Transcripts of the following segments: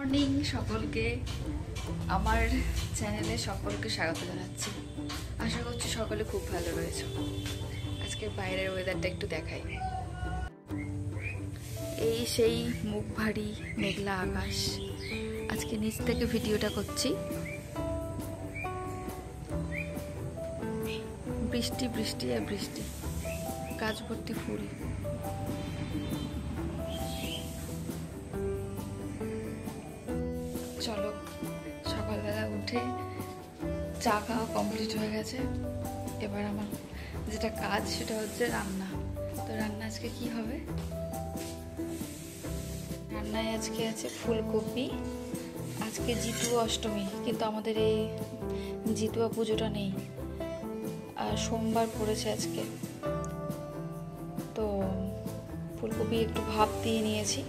Morning সকলকে, আমার চ্যানেলে সকলকে স্বাগত জানাচ্ছি। আশা করছি সকলে খুব ভালো রয়েছে। আজকে বাইরের ওয়েদারটা একটু দেখাই। এই সেই মুখ ভারী মেঘলা আকাশ। আজকে নিচ থেকে ভিডিওটা করছি। বৃষ্টি বৃষ্টি আর বৃষ্টি, গাছ ভর্তি ফুল। চলো, সকালবেলা উঠে চা খাওয়া কমপ্লিট হয়ে গেছে। এবার আমার যেটা কাজ সেটা হচ্ছে রান্না। তো রান্না আজকে কি হবে? রান্নায় আজকে আছে ফুলকপি। আজকে জিতুয়া অষ্টমী, কিন্তু আমাদের এই জিতুয়া পুজোটা নেই, আর সোমবার পড়েছে আজকে। তো ফুলকপি একটু ভাপ দিয়ে নিয়েছি,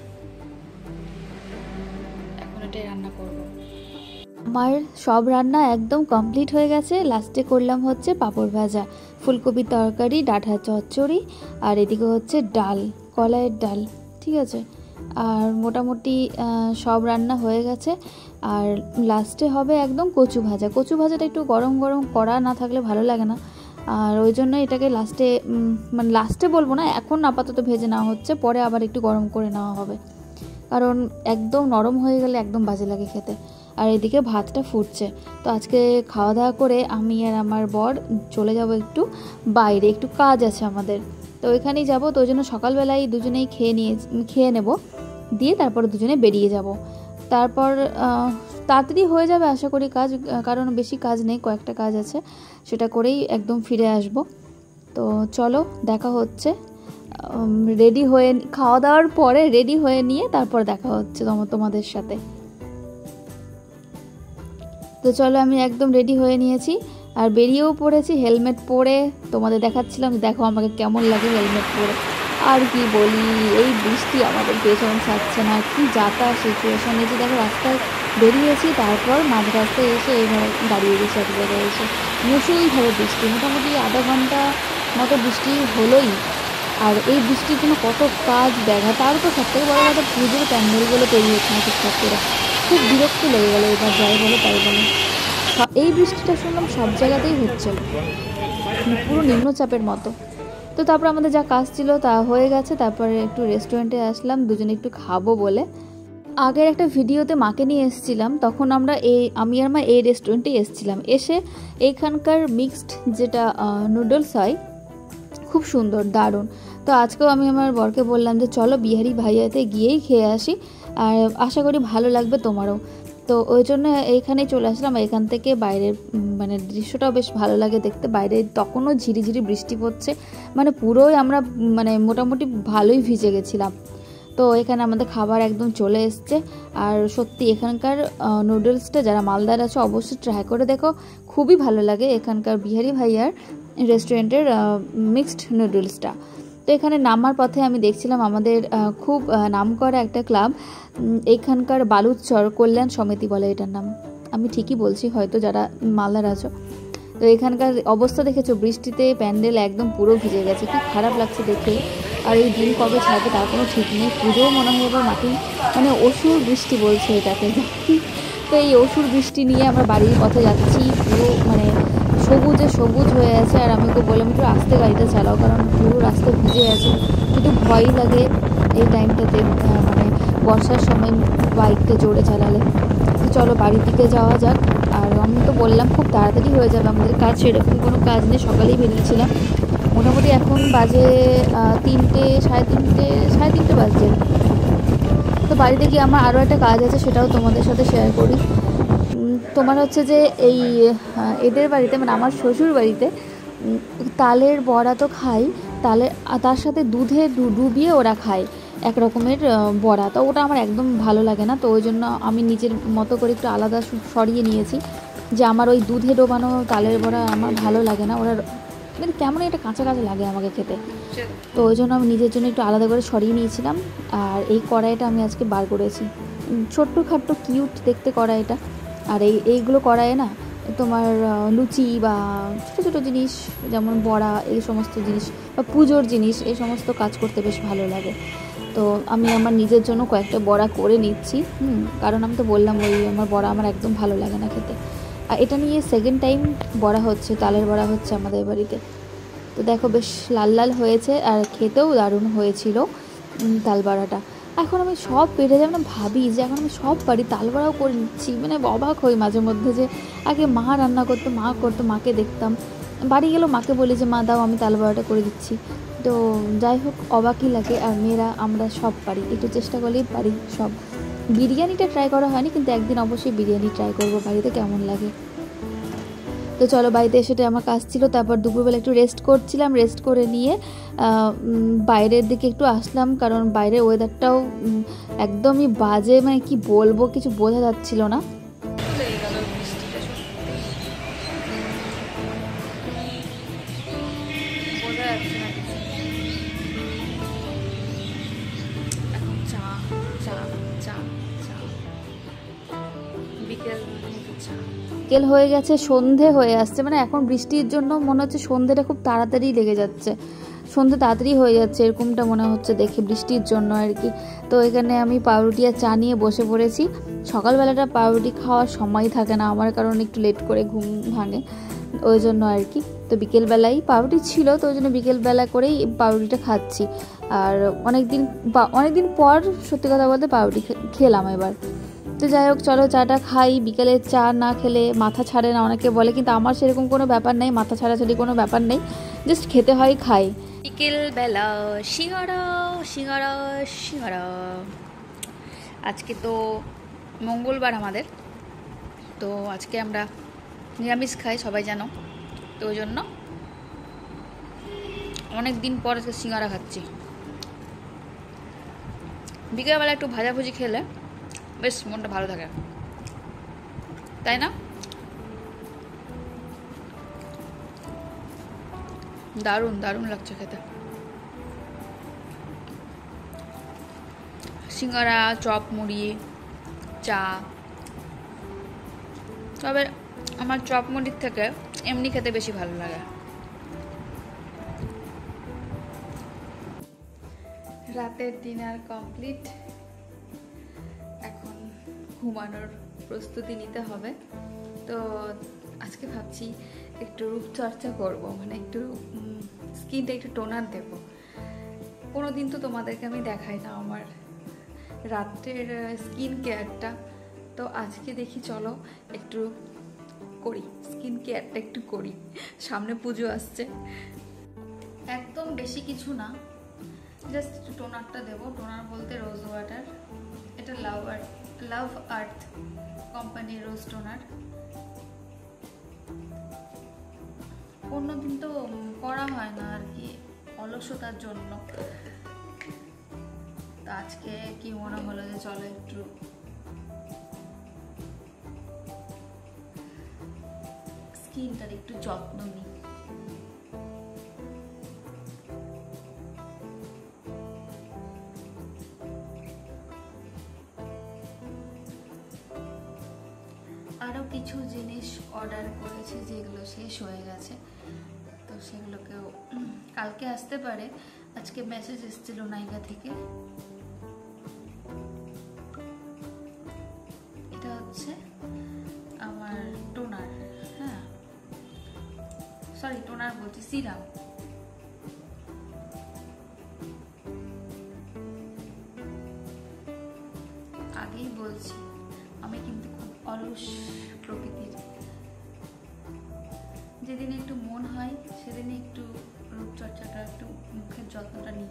এখন এটাই রান্না করব। আমার সব রান্না একদম কমপ্লিট হয়ে গেছে। লাস্টে করলাম হচ্ছে পাঁপড় ভাজা, ফুলকপির তরকারি, ডাঁটা চচ্চড়ি, আর এদিকে হচ্ছে ডাল, কলাইয়ের ডাল। ঠিক আছে, আর মোটামুটি সব রান্না হয়ে গেছে। আর লাস্টে হবে একদম কচু ভাজা। কচু ভাজাটা একটু গরম গরম করা না থাকলে ভালো লাগে না, আর ওই জন্য এটাকে লাস্টে, মানে লাস্টে বলবো না, এখন আপাতত ভেজে নেওয়া হচ্ছে, পরে আবার একটু গরম করে নেওয়া হবে, কারণ একদম নরম হয়ে গেলে একদম বাজে লাগে খেতে। আর এদিকে ভাতটা ফুটছে। তো আজকে খাওয়া দাওয়া করে আমি আর আমার বর চলে যাব একটু বাইরে, একটু কাজ আছে আমাদের, তো ওইখানেই যাব। তো ওই জন্য সকালবেলায় দুজনেই খেয়ে নেব, দিয়ে তারপর দুজনে বেরিয়ে যাব। তারপর তাড়াতাড়ি হয়ে যাবে আশা করি কাজ, কারণ বেশি কাজ নেই, কয়েকটা কাজ আছে, সেটা করেই একদম ফিরে আসব। তো চলো, দেখা হচ্ছে রেডি হয়ে, খাওয়া দাওয়ার পরে রেডি হয়ে নিয়ে তারপর দেখা হচ্ছে তোমাদের সাথে। তো চলো, আমি একদম রেডি হয়ে নিয়েছি আর বেরিয়েও পড়েছি হেলমেট পরে। তোমাদের দেখাচ্ছিলাম, দেখো আমাকে কেমন লাগে হেলমেট পরে। আর কি বলি, এই বৃষ্টি আমাদের পেছন ছাড়ছে না, কি যাতা সিচুয়েশন। এই যে দেখো, রাস্তায় বেরিয়েছি, তারপর মাঝ রাস্তায় এসে এইভাবে দাঁড়িয়ে গেছি এক জায়গায় এসে। মুষলধারে বৃষ্টি, মোটামুটি আধা ঘন্টা মতো বৃষ্টি হলোই। আর এই বৃষ্টির জন্য কত কাজ দেখা, তার তো সব থেকে বড় কথা পুজোর প্যান্ডেলগুলো তৈরি হচ্ছে না ঠিকঠাক করে। খুব বিরক্ত লেগে গেলো এবার, যাই বলো তাই বলো। এই বৃষ্টিটা শুনলাম সব জায়গাতেই হচ্ছে, পুরো নিম্নচাপের মতো। তো তারপর আমাদের যা কাজ ছিল তা হয়ে গেছে। তারপরে একটু রেস্টুরেন্টে আসলাম দুজনে একটু খাবো বলে। আগের একটা ভিডিওতে মাকে নিয়ে এসেছিলাম, তখন আমি আর মা এই রেস্টুরেন্টে এসেছিলাম। এসে এইখানকার মিক্সড যেটা নুডলস হয়, খুব সুন্দর, দারুণ। তো আজকেও আমি আমার বরকে বললাম যে চলো বিহারি ভাইয়াতে গিয়েই খেয়ে আসি, আর আশা করি ভালো লাগবে তোমারও। তো ওই জন্য এইখানেই চলে আসলাম। এখান থেকে বাইরের মানে দৃশ্যটাও বেশ ভালো লাগে দেখতে। বাইরে তখনও ঝিরিঝিরি বৃষ্টি পড়ছে, মানে পুরোই আমরা মানে মোটামুটি ভালোই ভিজে গেছিলাম। তো এখানে আমাদের খাবার একদম চলে এসছে। আর সত্যি এখানকার নুডলসটা যারা মালদার আছে অবশ্যই ট্রাই করে দেখো, খুবই ভালো লাগে এখানকার বিহারি ভাইয়ার রেস্টুরেন্টের মিক্সড নুডলসটা। তো এখানে নামার পথে আমি দেখছিলাম আমাদের খুব নামকরা একটা ক্লাব, এখানকার বালুচর কল্যাণ সমিতি বলে এটার নাম, আমি ঠিকই বলছি হয়তো যারা মালদার আছো। তো এখানকার অবস্থা দেখেছো, বৃষ্টিতে প্যান্ডেল একদম পুরো ভিজে গেছে, কি খারাপ লাগছে দেখে। আর এই দিন কবে ছাড়বে তার কোনো ঠিক নেই, পুজোও মনে হয় এবার মাটি, মানে অসুর বৃষ্টি বলছে এটাকে। তো এই অসুর বৃষ্টি নিয়ে আমরা বাড়ির পথে যাচ্ছি, পুরো মানে সবুজে সবুজ হয়ে আছে। আর আমি ওকে বললাম একটু আস্তে গাড়িটা চালাও, কারণ পুরো রাস্তা ভিজে আছে, একটু ভয়ই লাগে এই টাইমটাতে, মানে বর্ষার সময় বাইকটা জোরে চালালে। তো চলো বাড়ির দিকে যাওয়া যাক। আর আমি তো বললাম খুব তাড়াতাড়ি হয়ে যাবে আমাদের কাজ, সেরকম কোনো কাজ নেই, সকালেই বেরিয়েছিলাম। মোটামুটি এখন বাজে 3টে, সাড়ে তিনটে বাজছে। তো বাড়িতে গিয়ে আমার আরও একটা কাজ আছে, সেটাও তোমাদের সাথে শেয়ার করি। তোমার হচ্ছে যে এই এদের বাড়িতে, মানে আমার শ্বশুর বাড়িতে তালের বড়া তো খাই, তার সাথে দুধে ডুবিয়ে ওরা খায় এক রকমের বড়া। তো ওটা আমার একদম ভালো লাগে না, তো ওই জন্য আমি নিজের মতো করে একটু আলাদা সরিয়ে নিয়েছি, যে আমার ওই দুধে ডোবানো তালের বড়া আমার ভালো লাগে না, ওরা মানে কেমন একটা কাঁচা কাঁচা লাগে আমাকে খেতে। তো ওই জন্য আমি নিজের জন্য একটু আলাদা করে সরিয়ে নিয়েছিলাম। আর এই কড়াইটা আমি আজকে বার করেছি, ছোট্ট খাট্ট কিউট দেখতে কড়াইটা। আর এইগুলো কড়াইয়ে না তোমার লুচি বা ছোটো ছোটো জিনিস যেমন বড়া, এই সমস্ত জিনিস বা পুজোর জিনিস, এই সমস্ত কাজ করতে বেশ ভালো লাগে। তো আমি আমার নিজের জন্য কয়েকটা বড়া করে নিচ্ছি, কারণ আমি তো বললাম ওই আমার বড়া আমার একদম ভালো লাগে না খেতে। আর এটা নিয়ে সেকেন্ড টাইম বড়া হচ্ছে, তালের বড়া হচ্ছে আমাদের বাড়িতে। তো দেখো বেশ লাল লাল হয়েছে আর খেতেও দারুণ হয়েছিল তাল বড়াটা। এখন আমি সব পেটে যেমন ভাবি যে এখন আমি সব পারি, তাল বড়াও করে নিচ্ছি, মানে অবাক হই মাঝে মধ্যে যে আগে মা রান্না করতো, মা করতো, মাকে দেখতাম, বাড়ি গেলেও মাকে বলি যে মা দাও আমি তাল বড়াটা করে দিচ্ছি। তো যাই হোক অবাকই লাগে। আর মেয়েরা আমরা সব পারি, একটু চেষ্টা করলেই পারি সব। বিরিয়ানিটা ট্রাই করা হয়নি, কিন্তু একদিন অবশ্যই বিরিয়ানি ট্রাই করবো বাড়িতে, কেমন লাগে। তো চলো বাড়িতে এসে আমার কাজ ছিল, তারপর দুপুরবেলা একটু রেস্ট করছিলাম, রেস্ট করে নিয়ে বাইরের দিকে একটু আসলাম, কারণ বাইরের ওয়েদারটাও একদমই বাজে, মানে কি বলবো কিছু বোঝা যাচ্ছিল না। বিকেল হয়ে গেছে, সন্ধে হয়ে আসছে, মানে এখন বৃষ্টির জন্য মনে হচ্ছে সন্ধেটা খুব তাড়াতাড়ি লেগে যাচ্ছে, সন্ধে তাড়াতাড়ি হয়ে যাচ্ছে এরকমটা মনে হচ্ছে দেখে, বৃষ্টির জন্য আর কি। তো এখানে আমি পাউরুটি আর চা নিয়ে বসে পড়েছি। সকালবেলাটা পাউরুটি খাওয়ার সময় থাকে না আমার, কারণ একটু লেট করে ঘুম ভাঙে, ওই জন্য আর কি। তো বিকেলবেলায় পাউরুটি ছিল, তো ওই জন্য বিকেলবেলা করেই পাউরুটিটা খাচ্ছি। আর অনেকদিন পর সত্যি কথা বলতে পাউরুটি খেলাম এবার। তো যাই হোক চলো চাটা খাই। বিকেলে চা না খেলে মাথা ছাড়ে না অনেকে বলে, কিন্তু আমার সেরকম কোনো ব্যাপার নেই, মাথা ছাড়াছাড়ি কোনো ব্যাপার নেই, জাস্ট খেতে হয় খাই। বিকেলবেলা সিঙ্গাড়া সিঙ্গাড়া সিঙ্গাড়া। আজকে তো মঙ্গলবার আমাদের, তো আজকে আমরা নিরামিষ খাই সবাই জানো, তো ওই জন্য অনেক দিন পর আজকে সিঙ্গাড়া খাচ্ছি। বিকেলবেলা একটু ভাজাভুজি খেলে বেশ মনটা ভালো থাকে, তাই না? দারুণ দারুণ লাগছে খেতে। সিঙ্গারা, চপ, মুড়ি, চা। তবে আমার চপ মুড়ির থেকে এমনি খেতে বেশি ভালো লাগে। রাতের ডিনার কমপ্লিট, এখন ঘুমানোর প্রস্তুতি নিতে হবে। তো আজকে ভাবছি একটু রূপচর্চা করব, মানে একটু স্কিনটা একটু টোনার দেব। কোনো দিন তো তোমাদেরকে আমি দেখাই না আমার রাত্রের স্কিন কেয়ারটা, তো আজকে দেখি চলো একটু করি, স্কিন কেয়ারটা একটু করি, সামনে পুজো আসছে। একদম বেশি কিছু না, জাস্ট একটু টোনারটা দেবো। টোনার বলতে রোজ ওয়াটার, এটা লাভ আর্থ কোম্পানির রোজ টোনার। অন্যদিন তো করা হয় না আর কি, অলসতার জন্য। তো আজকে কি মনে হলো যে চলো একটু স্কিনটার একটু যত্ন নিই। আরও কিছু জিনিস অর্ডার করেছি যেগুলো শেষ হয়ে গেছে, তো সেগুলোকেও কালকে আসতে পারে। আজকে মেসেজ এসেছিল নাইকা থেকে। এটা হচ্ছে আমার টোনার, হ্যাঁ সরি টোনার বলছি, সিরাম। আগেই বলছি আমি কিন্তু খুব অলস প্রকৃতির, যেদিন একটু মন হয় সেদিন একটু রূপচর্চাটা, একটু মুখের যত্নটা নিই।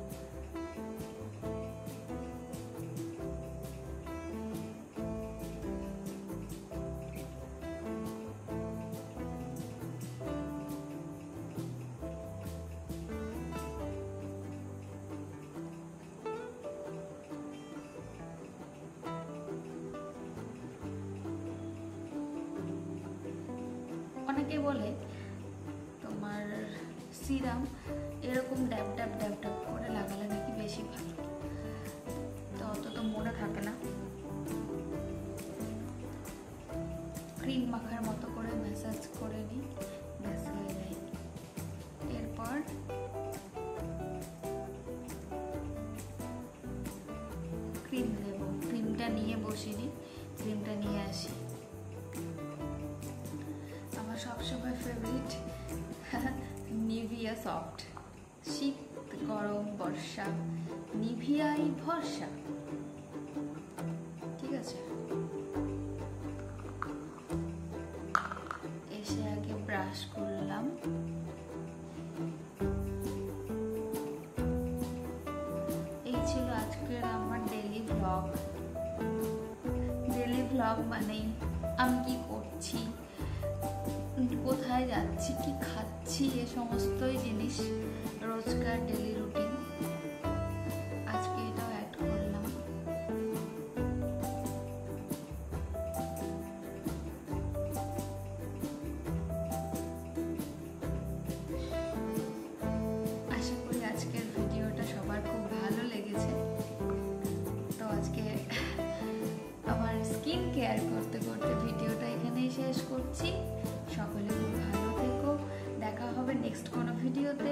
অনেকে বলে তোমার সিরাম এরকম ড্যাব ড্যাব ড্যাব ড্যাব করে লাগালে নাকি বেশি ভালো, তো অত তো মনে থাকে না। ক্রিম মাখার মতো করে ম্যাসাজ করে নিই, ব্যাস হয়ে যায়। এরপর সবসময় ফেভারিট নিভিয়া সফট। শীত গরম বর্ষা নিভিয়াই ভরসা। ঠিক আছে, এসে আগে ব্রাশ করলাম। এই ছিল আজকের আমার ডেইলি ব্লগ। ডেইলি ব্লগ মানে আমি কি করছি, কোথায় যাচ্ছি, কি খাচ্ছি, এ সমস্তই জিনিস রোজকার ডেইলি রুটিন। আজকে এটাও অ্যাড করলাম। আশা করি আজকের ভিডিওটা সবার খুব ভালো লেগেছে। তো আজকে আমার স্কিন কেয়ার করতে করতে ভিডিওটা এখানেই শেষ করছি। সকলে খুব ভালো থেকো, দেখা হবে নেক্সট কোনো ভিডিওতে।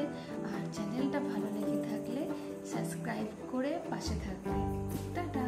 আর চ্যানেলটা ভালো লেগে থাকলে সাবস্ক্রাইব করে পাশে থাকবে। টাটা।